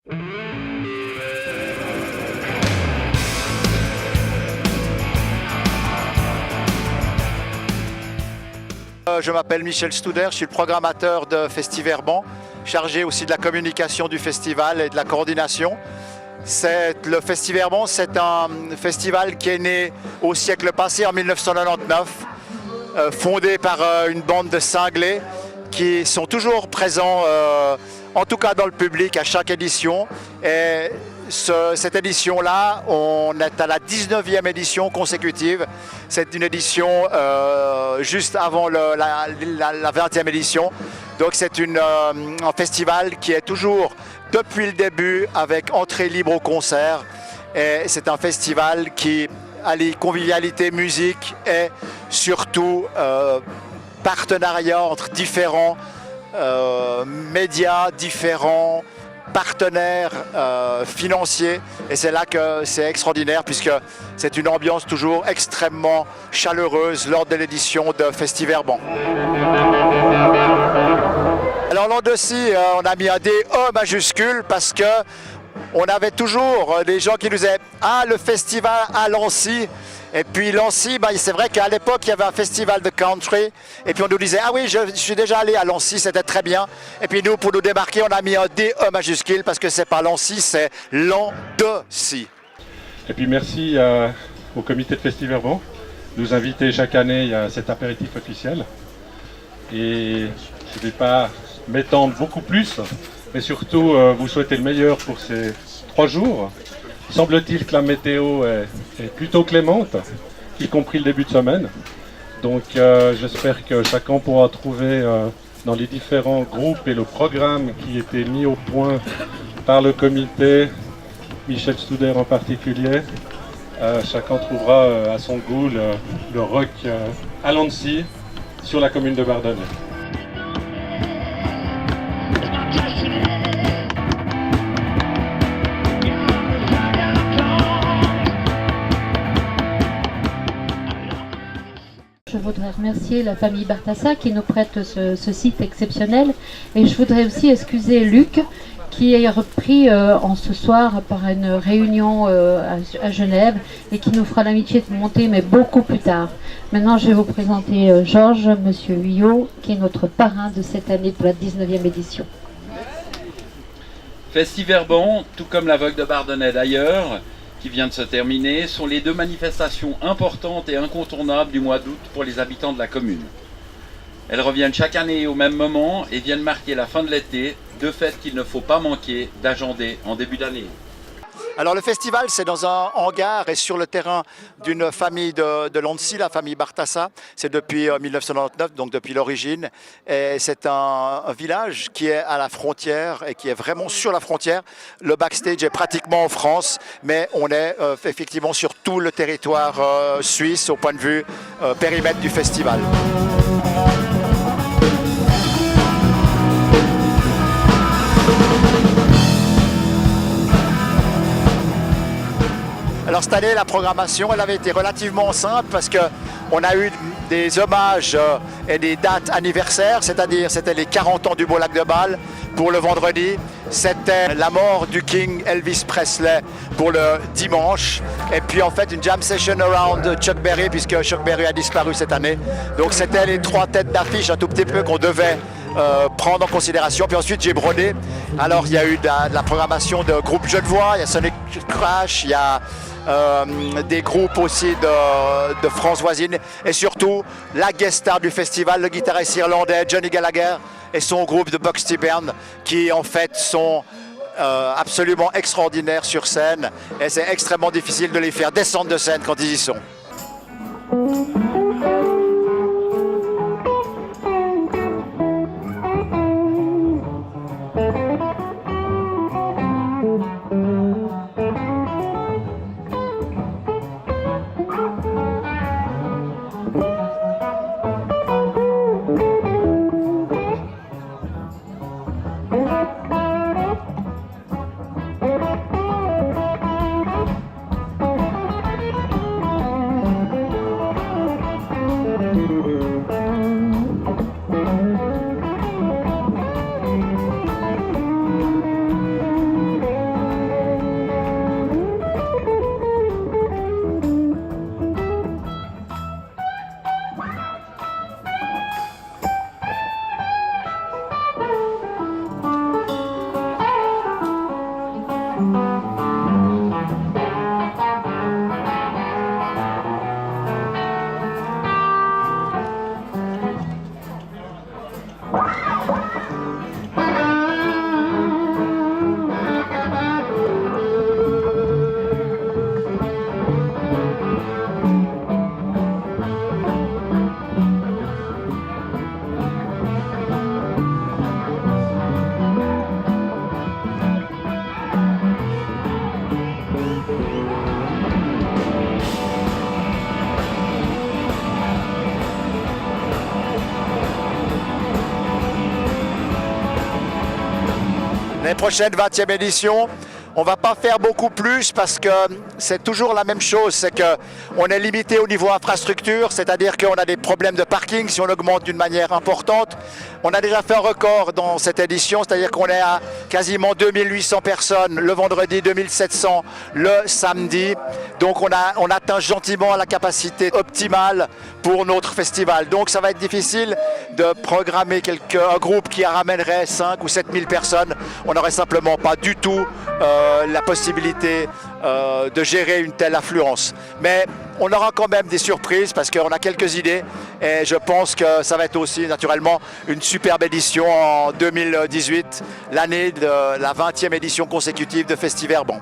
Je m'appelle Michel Studer, je suis le programmateur de Festiverban, chargé aussi de la communication du festival et de la coordination. Le Festiverban, c'est un festival qui est né au siècle passé, en 1999, fondé par une bande de cinglés qui sont toujours présents, en tout cas dans le public, à chaque édition. Et cette édition-là, on est à la 19e édition consécutive. C'est une édition juste avant la 20e édition. Donc c'est un festival qui est toujours depuis le début avec entrée libre au concert. Et c'est un festival qui allie convivialité, musique et surtout partenariat entre différents médias, différents partenaires financiers, et c'est là que c'est extraordinaire puisque c'est une ambiance toujours extrêmement chaleureuse lors de l'édition de Festiverban. Alors l'an ci, on a mis un DE majuscule parce que on avait toujours des gens qui nous disaient « Ah, le festival à Lancy ». Et puis Lancy, c'est vrai qu'à l'époque, il y avait un festival de country. Et puis on nous disait « Ah oui, je suis déjà allé à Lancy, c'était très bien ». Et puis nous, pour nous démarquer, on a mis un DE majuscule parce que c'est pas Lancy, c'est Lancy. Et puis merci au comité de Festiverban de nous inviter chaque année à cet apéritif officiel. Et je ne vais pas m'étendre beaucoup plus, mais surtout vous souhaiter le meilleur pour ces 3 jours. Semble-t-il que la météo est plutôt clémente, y compris le début de semaine. Donc j'espère que chacun pourra trouver dans les différents groupes et le programme qui était mis au point par le comité, Michel Studer en particulier, chacun trouvera à son goût le rock à Lancy sur la commune de Bardonnay. Je voudrais remercier la famille Bartassa qui nous prête ce site exceptionnel, et je voudrais aussi excuser Luc qui est repris en ce soir par une réunion à Genève et qui nous fera l'amitié de monter, mais beaucoup plus tard. Maintenant, je vais vous présenter Georges, Monsieur Huyot, qui est notre parrain de cette année pour la 19e édition. Festiverban, tout comme la Vogue de Bardonnay d'ailleurs, qui vient de se terminer, sont les 2 manifestations importantes et incontournables du mois d'août pour les habitants de la commune. Elles reviennent chaque année au même moment et viennent marquer la fin de l'été, 2 fêtes qu'il ne faut pas manquer d'agender en début d'année. Alors le festival, c'est dans un hangar et sur le terrain d'une famille de Lancy, la famille Bartassa. C'est depuis 1999, donc depuis l'origine. Et c'est un village qui est à la frontière et qui est vraiment sur la frontière. Le backstage est pratiquement en France, mais on est effectivement sur tout le territoire suisse au point de vue périmètre du festival. Alors cette année, la programmation, elle avait été relativement simple parce qu'on a eu des hommages et des dates anniversaires, c'est-à-dire c'était les 40 ans du Beau Lac de Bâle pour le vendredi, c'était la mort du King Elvis Presley pour le dimanche, et puis en fait une jam session around Chuck Berry puisque Chuck Berry a disparu cette année. Donc c'était les 3 têtes d'affiche un tout petit peu qu'on devait prendre en considération. Puis ensuite j'ai brodé. Alors il y a eu de la programmation de groupes Genevois, il y a Sonic Crash, il y a des groupes aussi de France voisine, et surtout la guest star du festival, le guitariste irlandais Johnny Gallagher et son groupe de Buxty Band qui en fait sont absolument extraordinaires sur scène, et c'est extrêmement difficile de les faire descendre de scène quand ils y sont. L'année prochaine, 20e édition, on ne va pas faire beaucoup plus parce que c'est toujours la même chose, c'est qu'on est limité au niveau infrastructure, c'est-à-dire qu'on a des problèmes de parking si on augmente d'une manière importante. On a déjà fait un record dans cette édition, c'est-à-dire qu'on est à quasiment 2800 personnes le vendredi, 2700 le samedi. Donc on atteint gentiment la capacité optimale pour notre festival. Donc ça va être difficile de programmer un groupe qui ramènerait 5 ou 7 000 personnes. On n'aurait simplement pas du tout la possibilité de gérer une telle affluence. Mais on aura quand même des surprises parce qu'on a quelques idées et je pense que ça va être aussi naturellement une superbe édition en 2018, l'année de la 20e édition consécutive de Festiverban.